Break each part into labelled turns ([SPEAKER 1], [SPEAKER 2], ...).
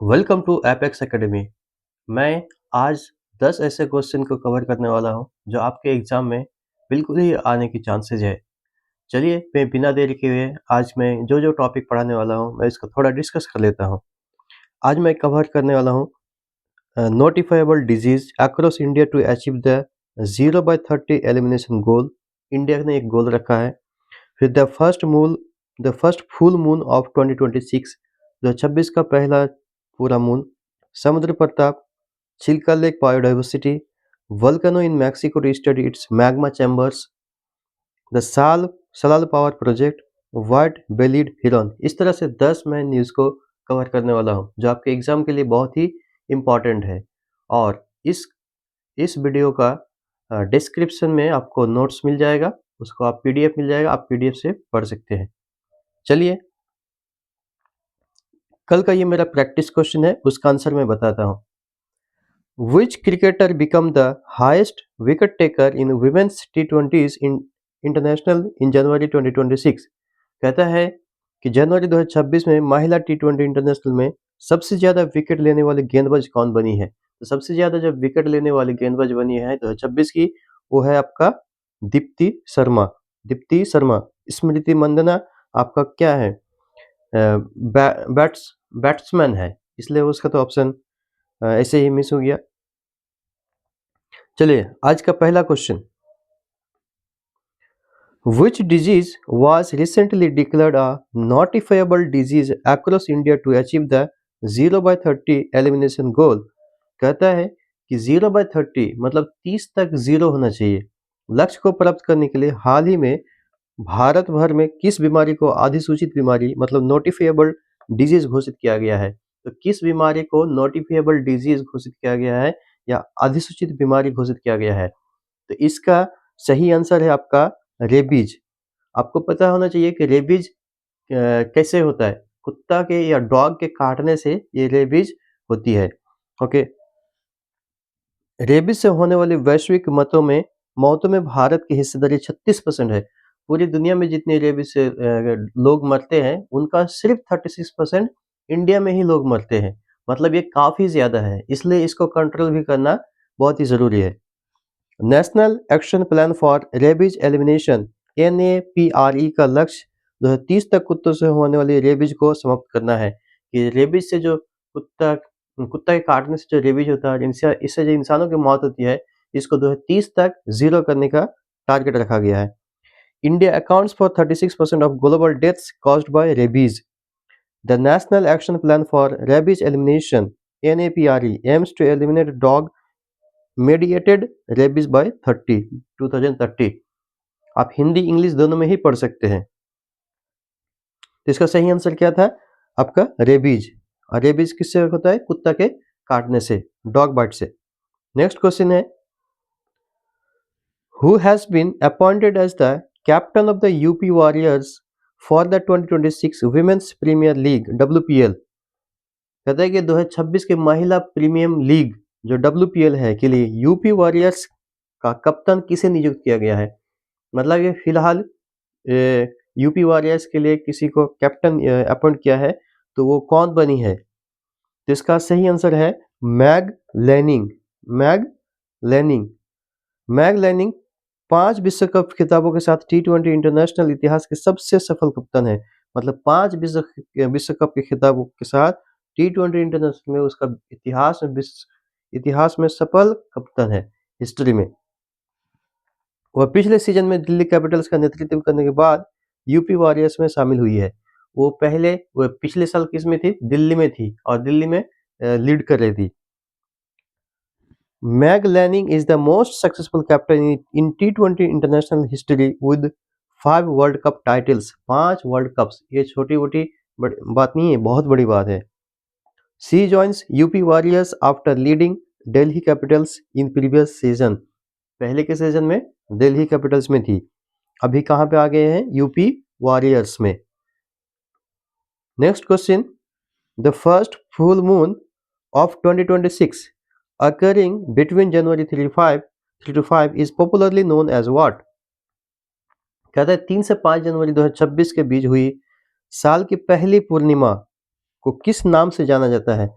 [SPEAKER 1] Welcome to apex academy. मैं आज 10 ऐसे क्वेश्चन को कवर करने वाला हूं जो आपके एग्जाम में बिल्कुल ही आने की चांसेस है। चलिए मैं बिना देरी के हुए आज मैं जो जो टॉपिक पढ़ाने वाला हूं मैं इसको थोड़ा डिस्कस कर लेता हूं। आज मैं कवर करने वाला हूं notifiable disease across India to achieve the 0/30 elimination goal. India ने एक गोल रखा है। फिर the first full moon of 2026, 2026 का पहला पूरा moon. Samudra Pratap, Chilka lake biodiversity, volcano in Mexico to study its magma chambers, the Salal power project, white bellied heron. इस तरह से 10 मैं न्यूज़ को कवर करने वाला हूँ जो आपके एग्जाम के लिए बहुत ही इम्पॉर्टेंट है। और इस वीडियो का डिस्क्रिप्शन में आपको नोट्स मिल जाएगा, उसको आप पीडीएफ मिल जाएगा, आप पीडीएफ से पढ़ सकते हैं। चलिए कल का ये मेरा प्रैक्टिस क्वेश्चन है, उसका आंसर मैं बताता हूँ। Which cricketer became the highest wicket taker in women's T20s in international in January 2026? कहता है कि जनवरी 2026 में महिला T20 इंटरनेशनल में सबसे ज्यादा विकेट लेने वाली गेंदबाज कौन बनी है? तो सबसे ज्यादा जब विकेट लेने वाली गेंदबाज बनी है 2026 की, वो है आपका दीप्ति शर्मा। दीप्ति शर्मा। स्मृति मंदना आपका क्या है? बैट्समैन है, इसलिए उसका तो ऑप्शन ऐसे ही मिस हो गया। चलिए आज का पहला question. Which disease was recently declared a notifiable disease across India to achieve the 0/30 elimination goal? कहता है कि 0/30 मतलब 30 तक 0 होना चाहिए। लक्ष्य को प्राप्त करने के लिए हाल ही में भारत भर में किस बीमारी को अधिसूचित बीमारी मतलब नोटिफिएबल डिजीज घोषित किया गया है? तो किस बीमारी को नोटिफिएबल डिजीज घोषित किया गया है या अधिसूचित बीमारी घोषित किया गया है? तो इसका सही आंसर है आपका रेबीज। आपको पता होना चाहिए कि रेबीज कैसे होता है। कुत्ता के या डॉग के काटने से ये रेबीज होती है। ओके। रेबीज से होने वाली वैश्विक मौतों में भारत की हिस्सेदारी 36% है। पूरी दुनिया में जितने रेबीज से लोग मरते हैं उनका सिर्फ 36% इंडिया में ही लोग मरते हैं। मतलब ये काफी ज्यादा है, इसलिए इसको कंट्रोल भी करना बहुत ही जरूरी है। National action plan for rabies elimination NAPRE का लक्ष्य 2030 तक कुत्तों से होने वाली रेबीज को समाप्त करना है। कि रेबीज से जो कुत्ता कुत्ता के काटने से जो रेबीज होता है, इससे जो इंसानों की मौत होती है, इसको 2030 तक 0 करने का टारगेट रखा गया है। India accounts for 36% of global deaths caused by rabies. The national action plan for rabies elimination NAPRE aims to eliminate dog mediated rabies by 2030। आप हिंदी इंग्लिश दोनों में ही पढ़ सकते हैं। तो इसका सही आंसर क्या था? आपका रेबीज। और रेबीज किससे होता है? कुत्ता के काटने से, डॉग बाइट से। नेक्स्ट क्वेश्चन है, who has been appointed as the captain of the UP Warriors for the 2026 women's premier league WPL? कहता है कि 2026 के महिला प्रीमियम लीग जो WPL है के लिए यूपी वॉरियर्स का कप्तान किसे नियुक्त किया गया है? मतलब ये फिलहाल यूपी वॉरियर्स के लिए किसी को कैप्टन अपॉइंट किया है, तो वो कौन बनी है? तो इसका सही आंसर है mag Lanning. Mag Lanning. Mag Lanning 5 विश्व कप खिताबों के साथ T20 इंटरनेशनल इतिहास के सबसे सफल कप्तान है। मतलब 5 विश्व कप के खिताबों के साथ T20 इंटरनेशनल में उसका इतिहास में सफल कप्तान है हिस्ट्री में। वह पिछले सीजन में दिल्ली कैपिटल्स का नेतृत्व करने के बाद यूपी वॉरियर्स में शामिल हुई है। वो पिछले साल किस में थी? दिल्ली में थी और दिल्ली में लीड कर रही थी। Mag Lanning is the most successful captain in T20 international history with 5 world cup titles. 5 world cups, ये छोटी मोटी बात नहीं है, बहुत बड़ी बात है। She joins UP Warriors after leading Delhi Capitals in previous season. पहले के सीजन में दिल्ली कैपिटल्स में थी, अभी कहां पे आ गए हैं? यूपी वॉरियर्स में। Next question, the first full moon of 2026 occurring between January 3 to 5 is popularly known as what? कहता है 3 से 5 जनवरी 2026 के बीच हुई साल की पहली पूर्णिमा को किस नाम से जाना जाता है?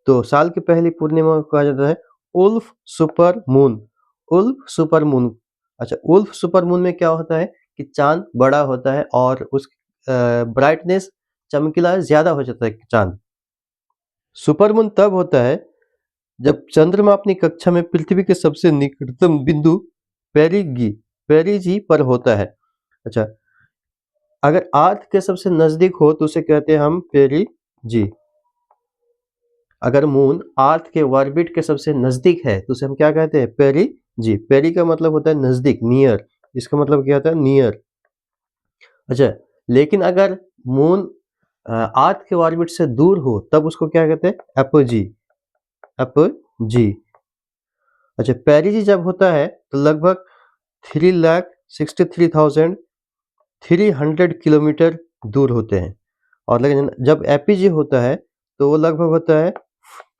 [SPEAKER 1] तो साल की पहली पूर्णिमा को कहा जाता है wolf super moon. Wolf super moon. अच्छा, उल्फ सुपर मून में क्या होता है कि चाँद बड़ा होता है और ब्राइटनेस चमकीला ज़्यादा हो जाता है चाँद। सुपर मून तब होता है जब चंद्रमा अपनी कक्षा में पृथ्वी के सबसे निकटतम बिंदु पेरिगी पेरिजी पर होता है। अच्छा, अगर अर्थ के सबसे नजदीक हो तो उसे कहते हैं हम पेरिजी। अगर मून अर्थ के ऑर्बिट के सबसे नजदीक है तो उसे हम क्या कहते हैं, पेरिजी। पेरी का मतलब होता है नजदीक, नियर। इसका मतलब क्या होता है, नियर। अच्छा, लेकिन अगर मून अर्थ के ऑर्बिट से दूर हो तब उसको क्या कहते हैं, एपोजी। एपोजी। अच्छा, पेरिजी जब होता है तो लगभग 3,63,300 किलोमीटर दूर होते हैं। और लेकिन जब एपीजी होता है तो वो लगभग होता है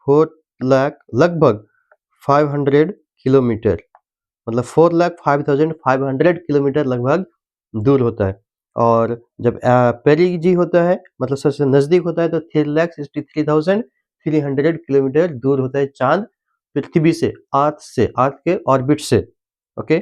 [SPEAKER 1] 4 लाख, लगभग 500 किलोमीटर, मतलब 4,05,500 किलोमीटर लगभग दूर होता है। और जब पेरिजी होता है मतलब सबसे नज़दीक होता है तो 3,63,300 किलोमीटर दूर होता है चाँद पृथ्वी से, अर्थ के ऑर्बिट से। ओके,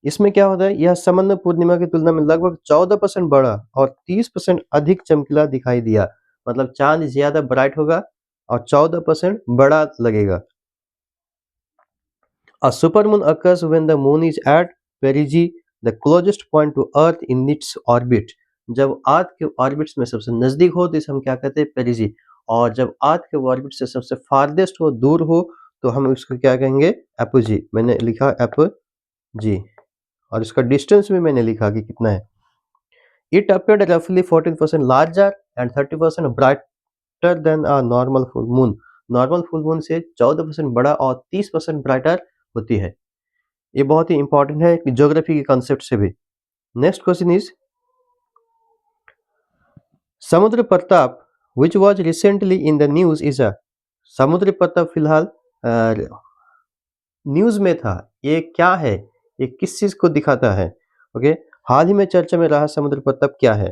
[SPEAKER 1] इसमें क्या होता है, यह समन्वय पूर्णिमा की तुलना में लगभग 14% बड़ा और 30% अधिक चमकीला दिखाई दिया। मतलब चाँद ज़्यादा ब्राइट होगा और 14% बड़ा लगेगा। A supermoon occurs when the moon is at perigee, the closest point to Earth in its orbit. जब अर्थ के ऑर्बिट्स में सबसे नजदीक हो तो इसे हम क्या कहते हैं, पेरिजी। और जब अर्थ के ऑर्बिट से सबसे फारदेस्ट हो, दूर हो, तो हम उसको क्या कहेंगे, एपोजी। मैंने लिखा एपोजी और इसका डिस्टेंस भी मैंने लिखा कि कितना है। It appeared roughly 14% larger and 30% brighter than a normal full moon. Normal full moon से 14% बड़ा और 30% ब्राइटर होती है। ये बहुत ही इंपॉर्टेंट है ज्योग्राफी के कॉन्सेप्ट से भी। नेक्स्ट क्वेश्चन इज समुद्र Pratap which was recently in the news is a. समुद्र प्रताप फिलहाल न्यूज में था, ये क्या है, ये किस चीज को दिखाता है। ओके, हाल ही में चर्चा में रहा समुद्र प्रताप क्या है,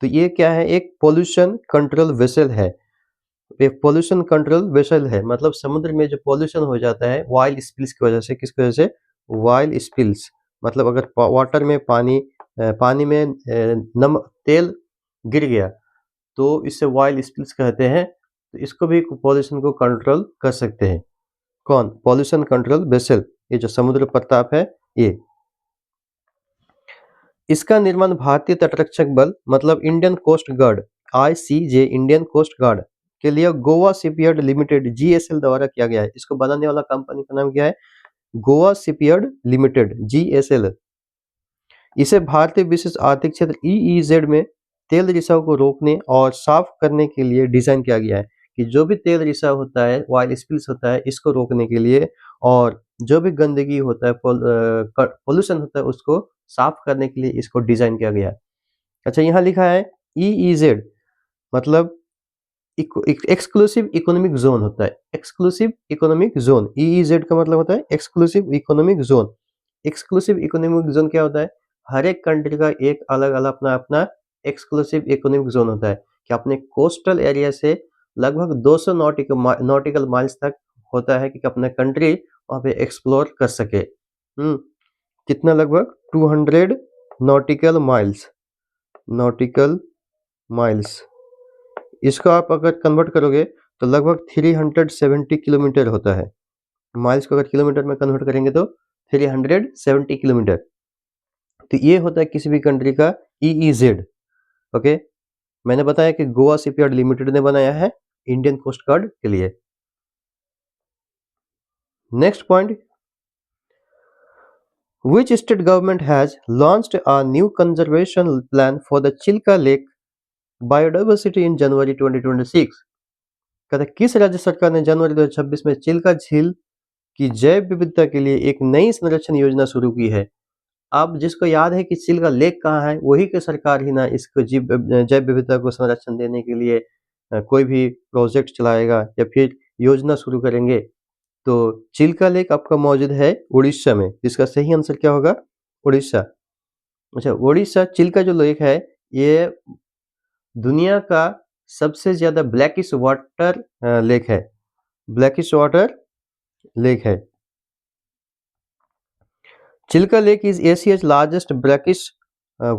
[SPEAKER 1] तो ये क्या है, एक पोल्यूशन कंट्रोल वेसल है। एक पोल्यूशन कंट्रोल वेसल है, मतलब समुद्र में जो पोल्यूशन हो जाता है ऑयल स्पिल्स की वजह से, किसकी वजह से, ऑयल स्पिल्स। मतलब अगर वाटर में पानी में नम तेल गिर गया तो इससे ऑयल स्पिल्स कहते हैं। तो इसको भी पोल्यूशन को कंट्रोल कर सकते हैं। कौन, पोल्यूशन कंट्रोल वेसल, ये जो समुद्र प्रताप है ये। इसका निर्माण भारतीय तटरक्षक बल मतलब Indian coast guard, ICJ, Indian coast guard के लिए गोवा शिपयार्ड लिमिटेड जीएसएल द्वारा किया गया है। इसको बनाने वाला कंपनी का नाम क्या है, गोवा शिपयार्ड लिमिटेड जीएसएल। इसे भारतीय विशेष आर्थिक क्षेत्र ईईजेड में तेल रिसाव को रोकने और साफ करने के लिए डिजाइन किया गया है। कि जो भी तेल रिसाव होता है, ऑयल स्पिल्स होता है, इसको रोकने के लिए, और जो भी गंदगी होता है, पोल्यूशन होता है, उसको साफ करने के लिए इसको डिजाइन किया गया है। अच्छा, यहाँ लिखा है ईईजेड मतलब एक्सक्लूसिव इकोनॉमिक जोन होता है। एक्सक्लूसिव इकोनॉमिक जोन, ईईजेड का मतलब होता है exclusive economic zone. Exclusive economic zone क्या होता है, हर एक कंट्री का एक अलग अलग अपना अपना एक्सक्लूसिव इकोनॉमिक जोन होता है। कि अपने कोस्टल एरिया से लगभग 200 नॉटिकल माइल्स तक होता है कि अपना कंट्री वहाँ पे एक्सप्लोर कर सके। कितना, लगभग 200 नॉटिकल माइल्स। नॉटिकल माइल्स, इसको आप अगर कन्वर्ट करोगे तो लगभग 370 किलोमीटर होता है। माइल्स को अगर किलोमीटर में कन्वर्ट करेंगे तो 370 किलोमीटर। तो ये होता है किसी भी कंट्री का ईईजेड। ओके, मैंने बताया कि गोवा शिपयार्ड लिमिटेड ने बनाया है इंडियन कोस्ट गार्ड के लिए। Next point, which state government has launched a new conservation plan for the Chilka Lake biodiversity in January 2026? कहते हैं, किस राज्य सरकार ने जनवरी 2026 में चिल्का झील की जैव विविधता के लिए एक नई संरक्षण योजना शुरू की है। अब जिसको याद है कि चिल्का लेक कहाँ है, वही की सरकार ही ना इसको जैव विविधता को संरक्षण देने के लिए कोई भी प्रोजेक्ट चलाएगा या फिर योजना शुरू करेंगे। तो चिल्का लेक आपका मौजूद है उड़ीसा में, इसका सही आंसर क्या होगा, उड़ीसा। अच्छा, उड़ीसा चिल्का जो लेक है ये दुनिया का सबसे ज्यादा ब्लैकिश वाटर लेक है। ब्लैकिश वाटर लेक है। Chilka Lake is Asia's largest brackish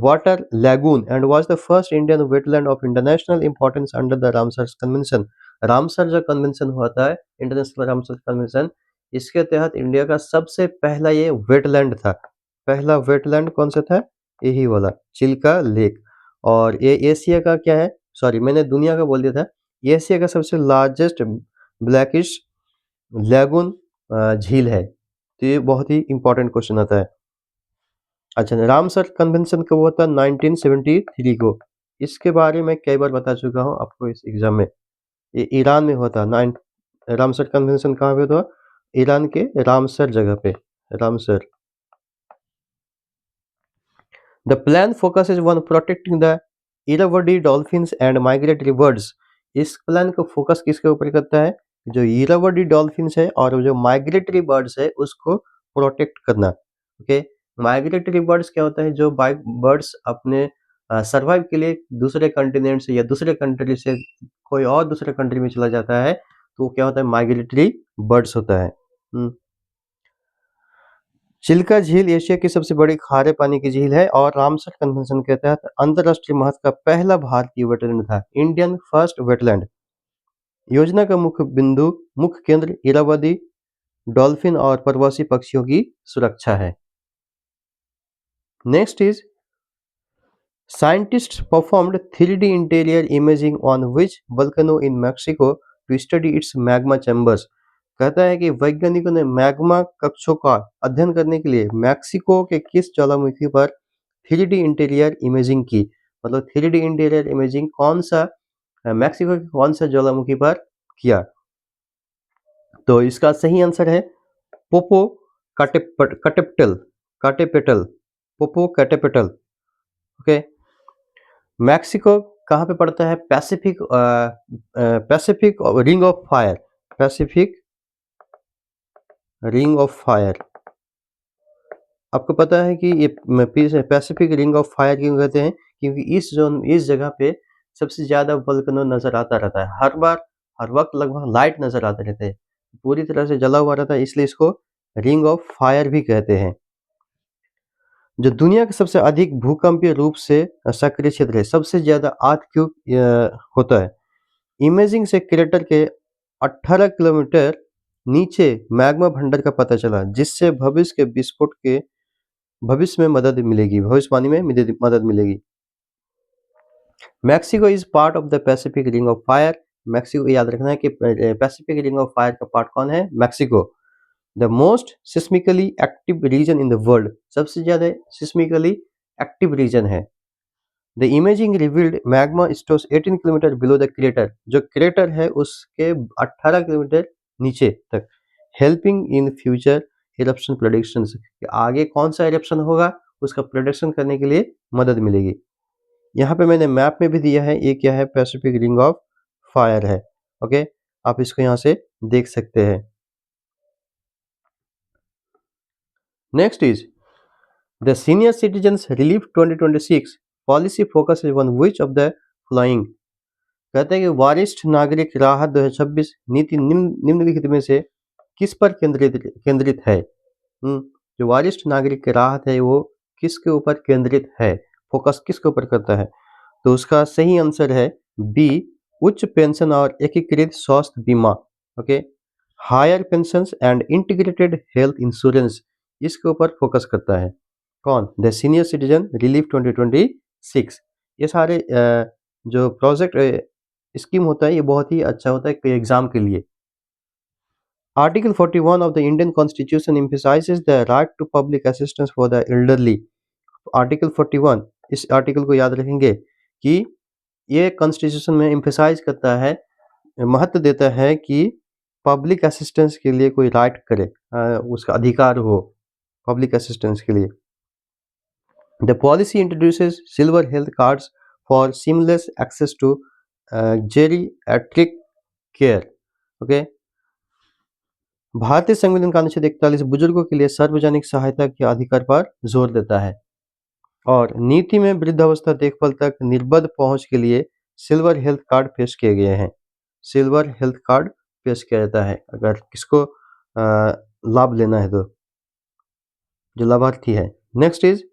[SPEAKER 1] water lagoon and was the first Indian wetland of international importance under the Ramsar Convention. Ramsar जो कन्वेंशन होता है, इंटरनेशनल रामसर कन्वेंशन, इसके तहत India का सबसे पहला ये वेटलैंड था। पहला वेटलैंड कौन सा था? यही वाला चिल्का लेक। और ये एशिया का क्या है, सॉरी मैंने दुनिया का बोल दिया था, एशिया का सबसे लार्जेस्ट ब्लैकिश लैगून झील है। तो ये बहुत ही इंपॉर्टेंट क्वेश्चन आता है। अच्छा, रामसर कन्वेंशन कब हुआ था? 1973 को। इसके बारे में कई बार बता चुका हूँ आपको इस एग्जाम में। ये ईरान में हुआ था। रामसर कन्वेंशन कहाँ पे हुआ? ईरान के रामसर जगह पे, Ramsar. The plan focuses on protecting the Irrawaddy dolphins and migratory birds. इस प्लान को फोकस किसके ऊपर करता है? जो इरावडी डॉल्फिन्स है और जो माइग्रेटरी बर्ड्स है उसको प्रोटेक्ट करना। ओके, माइग्रेटरी बर्ड्स क्या होता है? जो बर्ड्स अपने सर्वाइव के लिए दूसरे कंटिनेंट से या दूसरे कंट्री से कोई और दूसरे कंट्री में चला जाता है तो वो क्या होता है? माइग्रेटरी बर्ड्स होता है। चिल्का झील एशिया की सबसे बड़ी खारे पानी की झील है और रामसर कन्वेंशन के तहत अंतरराष्ट्रीय महत्व का पहला भारतीय वेटलैंड था, इंडियन फर्स्ट वेटलैंड। योजना का मुख्य केंद्र इरावदी डॉल्फिन और प्रवासी पक्षियों की सुरक्षा है। Next is scientists performed 3D interior imaging on which volcano in Mexico to study its magma chambers. कहता है कि वैज्ञानिकों ने मैग्मा कक्षों का अध्ययन करने के लिए मैक्सिको के किस ज्वालामुखी पर 3D इंटीरियर इमेजिंग की। मतलब 3D इंटीरियर इमेजिंग कौन सा मैक्सिको के कौन सा ज्वालामुखी पर किया? तो इसका सही आंसर है पोपो काटेपेटल काटेपेटल पोपो काटेपेटल। ओके, मैक्सिको कहाँ पे पड़ता है? Pacific Pacific ring of fire, Pacific ring of fire. आपको पता है कि ये पैसिफिक रिंग ऑफ फायर क्यों कहते हैं? क्योंकि इस जगह पे सबसे ज्यादा वोल्केनो नजर आता रहता है। हर बार, हर वक्त लगभग लाइट नजर आते रहते हैं, पूरी तरह से जला हुआ रहता है, इसलिए इसको रिंग ऑफ फायर भी कहते हैं। जो दुनिया के सबसे अधिक भूकंपीय रूप से सक्रिय क्षेत्र है, सबसे ज्यादा अर्थक्वेक होता है। इमेजिंग से क्रेटर के 18 किलोमीटर नीचे मैग्मा भंडार का पता चला, जिससे भविष्य के विस्फोट के भविष्य में मदद मिलेगी, भविष्यवाणी में मदद मिलेगी। Mexico is part of the Pacific ring of fire. Mexico, याद रखना है कि पैसिफिक रिंग ऑफ फायर का पार्ट कौन है? Mexico. The most seismically active region in the world, सबसे ज्यादा सिस्मिकली एक्टिव रीजन है। The imaging revealed magma stores 18 kilometre below the crater, जो क्रेटर है उसके 18 किलोमीटर नीचे तक, helping in future eruption predictions, आगे कौन सा इरप्शन होगा उसका प्रेडिक्शन करने के लिए मदद मिलेगी। यहाँ पे मैंने मैप में भी दिया है, ये क्या है? पैसिफिक रिंग ऑफ फायर है। ओके, आप इसको यहाँ से देख सकते हैं। Next is the senior citizens relief 2026 policy focus on which of the following. कहते हैं कि वरिष्ठ नागरिक राहत 2026 नीति निम्नलिखित में से किस पर केंद्रित है? जो वरिष्ठ नागरिक की राहत है वो किसके ऊपर केंद्रित है, फोकस किसके ऊपर करता है? तो उसका सही आंसर है बी, उच्च पेंशन और एकीकृत स्वास्थ्य बीमा। Okay, higher pension and integrated health insurance, इसके ऊपर फोकस करता है। कौन? The senior citizen relief 2026। ये सारे जो प्रोजेक्ट स्कीम होता है ये बहुत ही अच्छा होता है कोई एग्जाम के लिए। Article 41 of the Indian constitution emphasizes the right to public assistance for the elderly. Article 41, इस आर्टिकल को याद रखेंगे कि ये कॉन्स्टिट्यूशन में एम्फेसाइज करता है, महत्व देता है कि पब्लिक असिस्टेंस के लिए कोई राइट करे, उसका अधिकार हो पब्लिक असिस्टेंस के लिए। The policy introduces silver health cards for seamless access to geriatric care. Okay, भारतीय संविधान का अनुच्छेद 41 बुजुर्गों के लिए सार्वजनिक सहायता के अधिकार पर जोर देता है और नीति में वृद्धावस्था देखभाल तक निर्बाध पहुंच के लिए सिल्वर हेल्थ कार्ड पेश किए गए हैं। सिल्वर हेल्थ कार्ड पेश किया जाता है अगर किसको लाभ लेना है तो, जो लाभार्थी है। Next is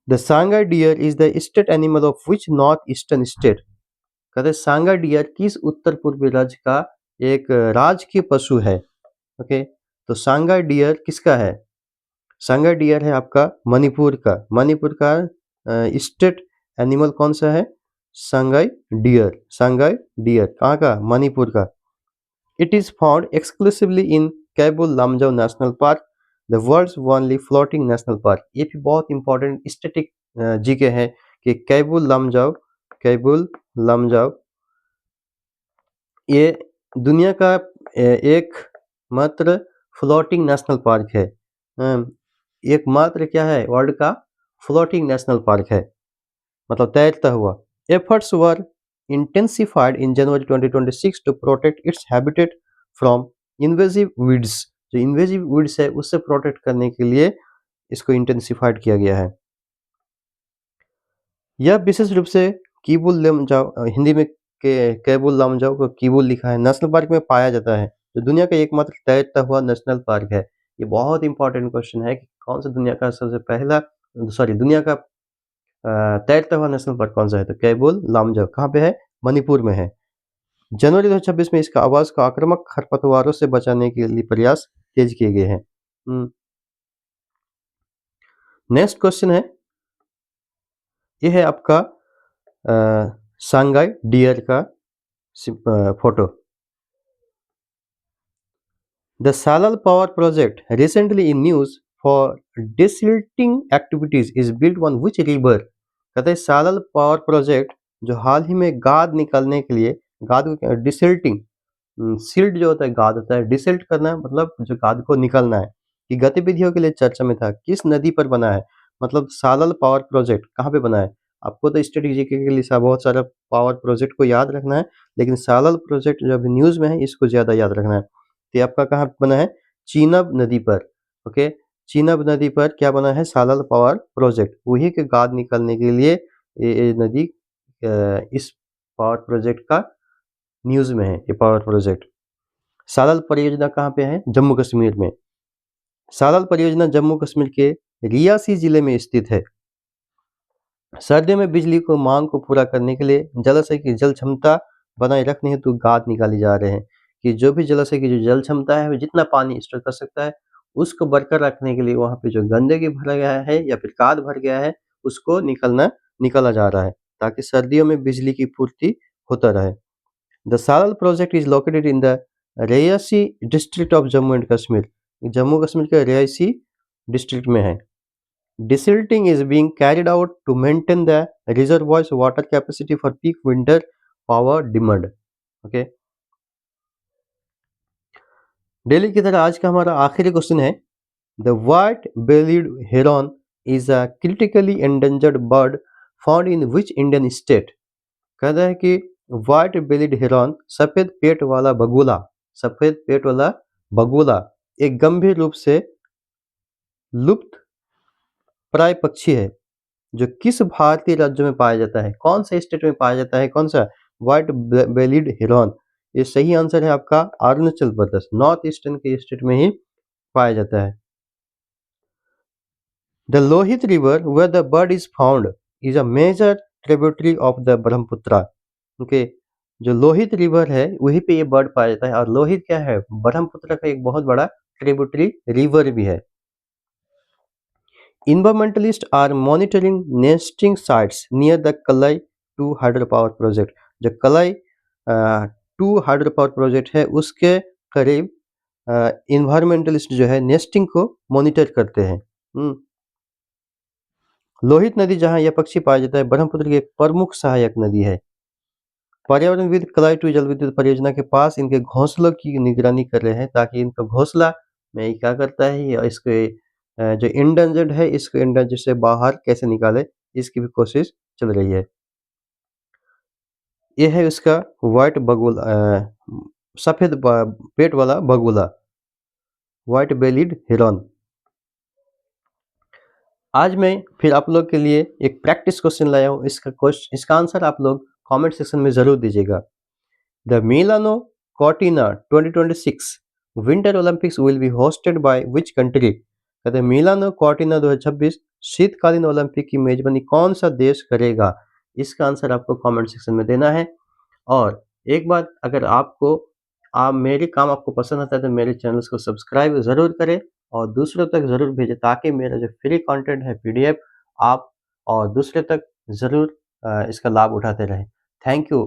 [SPEAKER 1] the Sangai deer is the state animal of which north eastern state. कहते हैं सांगा डियर किस उत्तर पूर्वी राज्य का एक राजकीय पशु है। ओके, तो सांगा डियर किसका है? सांगा डियर है आपका मणिपुर का। मणिपुर का स्टेट एनिमल कौन सा है? सांगाई डियर। सांगाई डियर कहाँ का? मणिपुर का। It is found exclusively in Keibul Lamjao national park, the world's only floating national park. ये भी बहुत इंपॉर्टेंट स्टैटिक जीके है कि कैबुल लामजाओ ये दुनिया का एक मात्र फ्लोटिंग नेशनल पार्क है। एक मात्र क्या है? वर्ल्ड का फ्लोटिंग नेशनल पार्क है, मतलब तैरता हुआ। Efforts were intensified in January 2026 to protect its habitat from invasive weeds. जो इन्वेजिव वीड्स है उससे प्रोटेक्ट करने के लिए इसको इंटेंसिफाइड किया गया है। यह विशेष रूप से कीबुल लामजाओ, हिंदी में कैबुल लामजाओ को कीबुल लिखा है, नेशनल पार्क में पाया जाता है, जो दुनिया का एकमात्र तैरता हुआ नेशनल पार्क है। ये बहुत इंपॉर्टेंट क्वेश्चन है कि कौन सा दुनिया का सबसे पहला दुनिया का तैरता हुआ नेशनल पार्क कौन सा है? तो कैबुल लामजाओ कहाँ पे है? मणिपुर में है। जनवरी 2026 में इसका आवास को आक्रामक खरपतवारों से बचाने के लिए प्रयास तेज किए गए हैं। नेक्स्ट क्वेश्चन है, ये है आपका सांगाई डियर का फोटो। The Salal power project recently in news for desilting activities is built on which river. कहते हैं सालल पावर प्रोजेक्ट जो हाल ही में गाद निकालने के लिए, गाद को डिसिल्टिंग, सिल्ट जो होता है गाद होता है, डिसिल्ट करना मतलब जो गाद को निकालना है, कि गतिविधियों के लिए चर्चा में था। किस नदी पर बना है? मतलब सालल पावर प्रोजेक्ट कहाँ पे बना है? आपको तो स्ट्रेटेजी के लिए बहुत सारा पावर प्रोजेक्ट को याद रखना है, लेकिन सालल प्रोजेक्ट जो अभी न्यूज में है इसको ज्यादा याद रखना है। तो आपका कहाँ बना है? चीनब नदी पर। ओके, चीनब नदी पर क्या बना है? सालल पावर प्रोजेक्ट। वही के गाद निकालने के लिए ये नदी इस पावर प्रोजेक्ट का न्यूज में है। ये पावर प्रोजेक्ट सालल परियोजना कहाँ पे है? जम्मू कश्मीर में। सालल परियोजना जम्मू कश्मीर के रियासी जिले में स्थित है। सर्दियों में बिजली को मांग को पूरा करने के लिए जलाशय की जल क्षमता बनाए रखने हेतु गाद निकाली जा रहे हैं, कि जो भी जलाशय की जो जल क्षमता है वो जितना पानी स्टोर कर सकता है उसको बरकरार रखने के लिए वहाँ पे जो गंदगी भरा गया है या फिर गाद भर गया है उसको निकाला जा रहा है, ताकि सर्दियों में बिजली की पूर्ति होता रहे। The Salal project is located in the Reasi district of Jammu and Kashmir. Jammu Kashmir के रियासी डिस्ट्रिक्ट में है। Desilting is being carried out to maintain the reservoir's water capacity for peak winter power demand. Okay. Daily की तरह आज का हमारा आखिरी क्वेश्चन है, the white bellied heron is a critically endangered bird found in which Indian state. कहता है कि व्हाइट बेलीड हेरॉन सफेद पेट वाला बगुला एक गंभीर रूप से लुप्त प्राय पक्षी है, जो किस भारतीय राज्य में पाया जाता है? कौन से स्टेट में पाया जाता है? कौन सा? व्हाइट बेलीड हिरन। ये सही आंसर है आपका अरुणाचल प्रदेश, नॉर्थ ईस्टर्न के स्टेट में ही पाया जाता है। The Lohit river where the bird is found is a major tributary of the Brahmaputra. Okay, जो लोहित रिवर है वहीं पे ये बर्ड पाया जाता है, और लोहित क्या है? ब्रह्मपुत्र का एक बहुत बड़ा ट्रिब्यूटरी रिवर भी है। Environmentalists are monitoring nesting sites near the Kalai 2 hydro power project. जो कलाई 2 हाइड्रो पावर प्रोजेक्ट है उसके करीब इन्वायरमेंटलिस्ट जो है नेस्टिंग को मॉनिटर करते हैं। लोहित नदी जहां यह पक्षी पाया जाता है ब्रह्मपुत्र की एक प्रमुख सहायक नदी है। पर्यावरणविद कलाई 2 जल विद्युत परियोजना के पास इनके घोंसलों की निगरानी कर रहे हैं, ताकि इनका घोंसला में क्या करता है या इसके जो इंडेंजर्ड है इसको इंडेंजर्ड से बाहर कैसे निकाले, इसकी भी कोशिश चल रही है। ये है उसका व्हाइट बगुला, सफेद पेट वाला बगुला, व्हाइट बेलीड हिरन। आज मैं फिर आप लोग के लिए एक प्रैक्टिस क्वेश्चन लाया हूँ। इसका आंसर आप लोग कमेंट सेक्शन में जरूर दीजिएगा। The Milano Cortina 2026 Winter Olympics will be hosted by which country? कहते हैं मिलानो कॉर्टिना 2026 शीतकालीन ओलंपिक की मेजबानी कौन सा देश करेगा? इसका आंसर आपको कमेंट सेक्शन में देना है। और एक बात, अगर आपको आप मेरे काम आपको पसंद आता है तो मेरे चैनल्स को सब्सक्राइब ज़रूर करें और दूसरों तक ज़रूर भेजें, ताकि मेरा जो फ्री कंटेंट है पीडीएफ आप और दूसरे तक ज़रूर इसका लाभ उठाते रहें। Thank you.